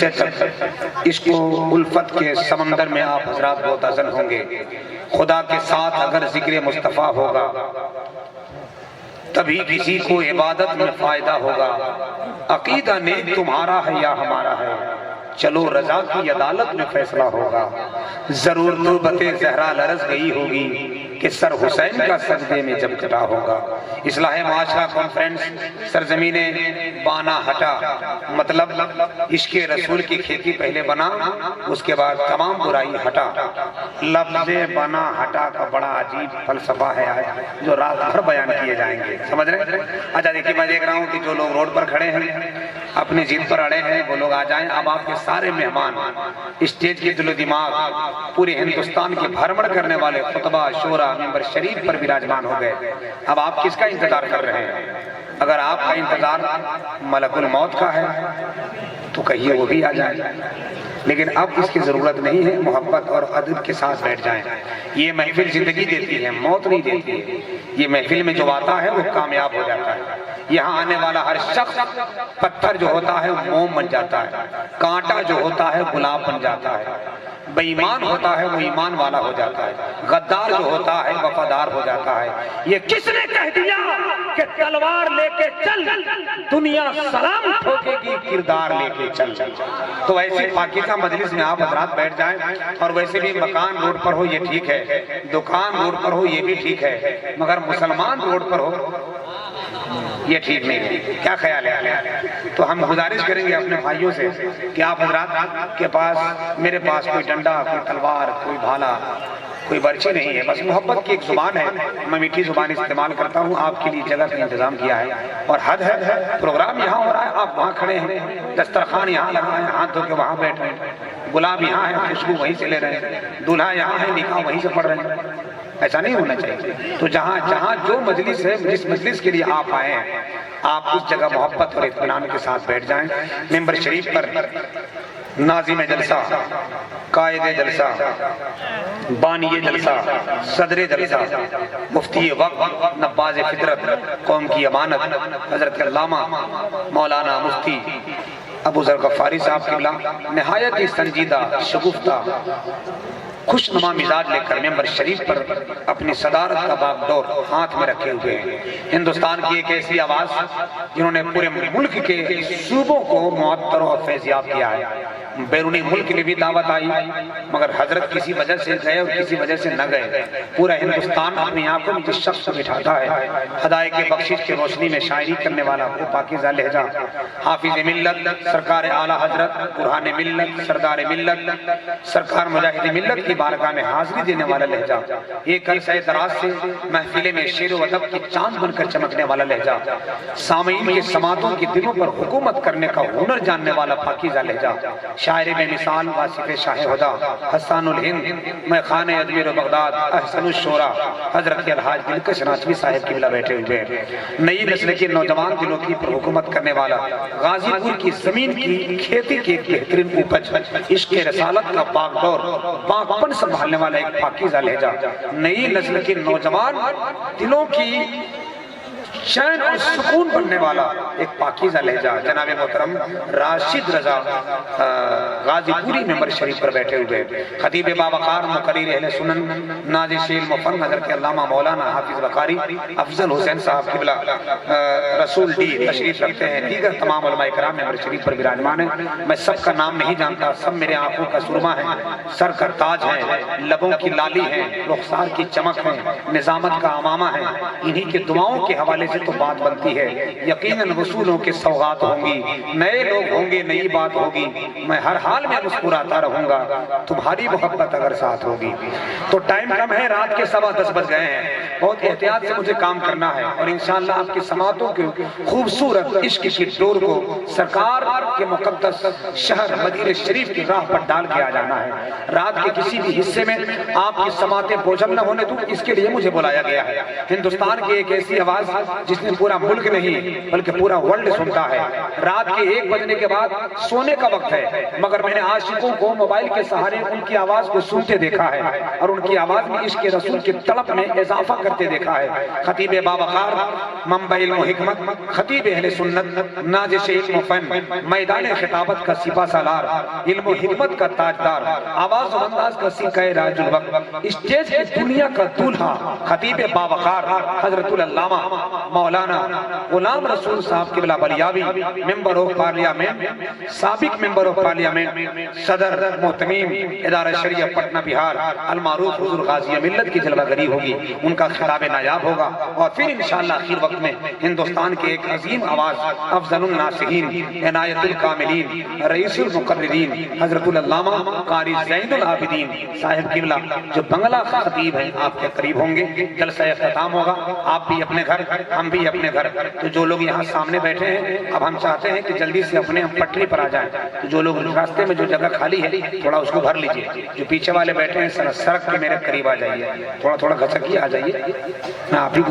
عشق و الفت کے سمندر میں آپ حضرات غوطہ ہوں گے۔ خدا کے ساتھ اگر ذکر مصطفیٰ ہوگا تبھی کسی کو عبادت میں فائدہ ہوگا۔ عقیدہ نیک تمہارا ہے یا ہمارا ہے، چلو رضا کی عدالت میں فیصلہ ہوگا۔ ضرور تربت زہرا لرز گئی ہوگی کہ سر حسین کا سجدے میں جب کٹا ہوگا۔ اصلاح معاشرہ کانفرنس سرزمین بانا ہٹا، مطلب عشق رسول کی کھیتی پہلے بنا، اس کے بعد تمام برائی ہٹا۔ لفظ بنا ہٹا کا بڑا عجیب فلسفہ ہے جو رات بھر بیان کیے جائیں گے، سمجھ رہے ہیں؟ اچھا دیکھیے، میں دیکھ رہا ہوں کہ جو لوگ روڈ پر کھڑے ہیں اپنی ضد پر اڑے ہیں وہ لوگ آ جائیں۔ اب آپ کے سارے مہمان اسٹیج کے دل و دماغ پورے ہندوستان کے بھرمڑ کرنے والے خطبہ شورا ممبر شریف پر براجمان ہو گئے۔ اب آپ کس کا انتظار کر رہے ہیں؟ اگر آپ کا انتظار ملک الموت کا ہے تو کہیے وہ بھی آ جائے، لیکن اب اس کی ضرورت نہیں ہے۔ محبت اور ادب کے ساتھ بیٹھ جائیں۔ یہ محفل زندگی دیتی ہے، موت نہیں دیتی ہے۔ یہ محفل میں جو آتا ہے وہ کامیاب ہو جاتا ہے۔ یہاں آنے والا ہر شخص پتھر جو ہوتا ہے وہ موم بن جاتا ہے، کانٹا جو ہوتا ہے گلاب بن جاتا ہے، بے ایمان ہوتا ہے وہ ایمان والا ہو جاتا ہے، غدار جو ہوتا ہے وفادار ہو جاتا ہے۔ یہ کس نے کہہ دیا کہ تلوار لے کے چل، دنیا سلام ٹھوکے گی کردار لے کے چل۔ تو ایسی پاکیزہ مجلس میں آپ حضرات بیٹھ جائیں، اور ویسے بھی مکان روڈ پر ہو یہ ٹھیک ہے، دکان روڈ پر ہو یہ بھی ٹھیک ہے، مگر مسلمان روڈ پر ہو یہ ٹھیک نہیں ہے۔ کیا خیال ہے؟ تو ہم گزارش کریں گے اپنے بھائیوں سے کہ آپ حضرات کے پاس، میرے پاس کوئی ڈنڈا، کوئی تلوار، کوئی بھالا، کوئی برچی نہیں ہے، بس محبت کی ایک زبان ہے۔ میں میٹھی زبان استعمال کرتا ہوں، آپ کے لیے جگہ کا انتظام کیا ہے اور حد ہے۔ پروگرام یہاں ہو رہا ہے، آپ وہاں کھڑے ہیں، دسترخوان یہاں لگا ہے، ہاتھ دھو کے وہاں بیٹھ رہے ہیں، گلاب یہاں ہے، خوشبو وہیں سے لے رہے ہیں، دولہا یہاں ہے، نکاح وہیں سے پڑھ رہے ہیں۔ ایسا نہیں ہونا چاہیے۔ تو جہاں جو مجلس ہے، جس مجلس کے لیے آپ آئے ہیں، آپ اس جگہ محبت اور اطمینان کے ساتھ بیٹھ جائیں۔ ممبر شریف پر ناظم جلسہ، قائد جلسہ، بانی جلسہ، صدر جلسہ، مفتی وقت، نباز فطرت، قوم کی امانت، حضرت علامہ مولانا مفتی ابو ذر غفاری صاحب قبلہ نہایت ہی سنجیدہ، شگفتہ، خوش نما مزاج لے کر ممبر شریف پر اپنی صدارت کا باغ ڈور ہاتھ میں رکھے ہوئے ہیں۔ ہندوستان کی ایک ایسی آواز جنہوں نے پورے ملک کے صوبوں کو معطر اور فیضیاب کیا ہے۔ بیرونی ملک میں بھی دعوت آئی، مگر حضرت کسی وجہ سے گئے اور کسی وجہ سے نہ گئے۔ پورا ہندوستان اپنی آنکھوں میں جس شخص کو بٹھاتا ہے، خدائے کے بخشش کی روشنی میں شاعری کرنے والا وہ پاکیزہ لہجہ، حافظ ملت سرکار اعلیٰ حضرت، برہان ملت، سردار ملت، سرکار مجاہد ملت کی بارگاہ میں حاضری دینے والا لہجہ، ایک عرصہ دراز سے محفل میں شعر و ادب کی چاند بن کر چمکنے والا لہجہ، سامعین کے سماعتوں کے دلوں پر حکومت کرنے کا ہنر جاننے والا پاکیزہ لہجہ، شاعر بے مثال واصف شاہ ہدا، حسان الہند، میں خانہ ادمیر و بغداد، احسن الشورا، حضرت الحاج دلکش ناچوی صاحب قبلہ بیٹھے ہوئے ہیں۔ نئی نسل کے نوجوان دلوں کی پر حکومت کرنے والا، غازی پور کی زمین کی کھیتی کی ایک بہترین اپج، عشق رسالت کا باغ ڈور، پاکپن سنبھالنے والا ایک پاکیزہ لہجہ، نئی نسل کے نوجوان دلوں کی چین اور سکون بننے والا ایک پاکیزہ لہجہ، جناب محترم راشد رضا غازی پوری ممبر شریف پر بیٹھے ہوئے، خطیب باوقار مقرر اہل سنن نازل شیل مفن حضرت علامہ مولانا حافظ بخاری افضل حسین صاحب قبلہ رسول ڈی تشریف رکھتے ہیں۔ دیگر تمام علماء کرام ممبر شریف پر براجمان ہیں۔ میں سب کا نام نہیں جانتا، سب میرے آنکھوں کا سرما ہے، سر کا تاج ہے، لبوں کی لالی ہے، رخسار کی چمک ہے، نظامت کا امامہ ہے۔ انہی کے دعاؤں کے حوالے سے تو بات بنتی ہے۔ یقیناً وصولوں کے سوغات ہوں گی، نئے لوگ ہوں گے، نئی بات ہوگی، میں ہر حال میں مسکراتا رہوں گا، تمہاری محبت اگر ساتھ ہوگی۔ تو ٹائم کم ہے، رات کے 10:15 بج گئے ہیں، بہت احتیاط سے مجھے کام کرنا ہے، اور انشاءاللہ آپ کی سماعتوں کے خوبصورت عشق کی ڈور کو سرکار کے مقدس شہر مدینہ شریف کی راہ پر ڈال کے آ جانا ہے۔ رات کے کسی بھی حصے میں آپ کی سماعتیں بوجھل نہ ہونے دوں، اس کے لیے مجھے بلایا گیا ہے۔ ہندوستان کی ایک ایسی آواز جس نے پورا ملک نہیں بلکہ پورا ورلڈ سنتا ہے۔ رات کے 1 بجنے کے بعد سونے کا وقت ہے، مگر میں نے عاشقوں کو موبائل کے سہارے ان کی آواز کو سنتے دیکھا ہے، اور ان کی آواز میں عشق رسول کی تڑپ میں اضافہ کرتے دیکھا ہے۔ خطیب باوقار، منبع علم و حکمت، خطیب اہل سنت، نازش علم و فن، میدان خطابت کا سپہ سالار، علم و حکمت کا تاجدار، آواز و انداز کا سکہ راج الوقت، اسٹیج کی دنیا کا دولہا خطیب باوقار حضرت العلامہ مولانا غلام رسول صاحب قبلہ بلیاوی، ممبر آف پارلیمنٹ، سابق ممبر آف پارلیمنٹ، صدر محتمیم ادارہ شریعہ پٹنہ بہار، المعروف حضور غازی ملت کی جلوہ گری ہوگی، ان کا خطاب نایاب ہوگا، اور پھر انشاءاللہ آخر وقت میں ہندوستان کے ایک عظیم آواز، افضل الناصحین، عنایت الکاملین، رئیس المقررین، حضرت العلامہ قاری زین العابدین صاحب قبلہ جو بنگلہ خطیب ہیں آپ کے قریب ہوں گے۔ جلسہ اختتام ہوگا، آپ بھی اپنے گھر، ہم بھی اپنے گھر۔ تو جو لوگ یہاں سامنے بیٹھے ہیں، اب ہم چاہتے ہیں کہ جلدی سے اپنے پٹری پر آ جائیں، تو جو لوگ راستے میں جو جگہ خالی ہے تھوڑا اس کو بھر لیجئے۔ جو پیچھے والے بیٹھے ہیں سڑک کے میرے قریب آ جائیے، تھوڑا تھوڑا گھسک کے آ جائیے، میں آپ ہی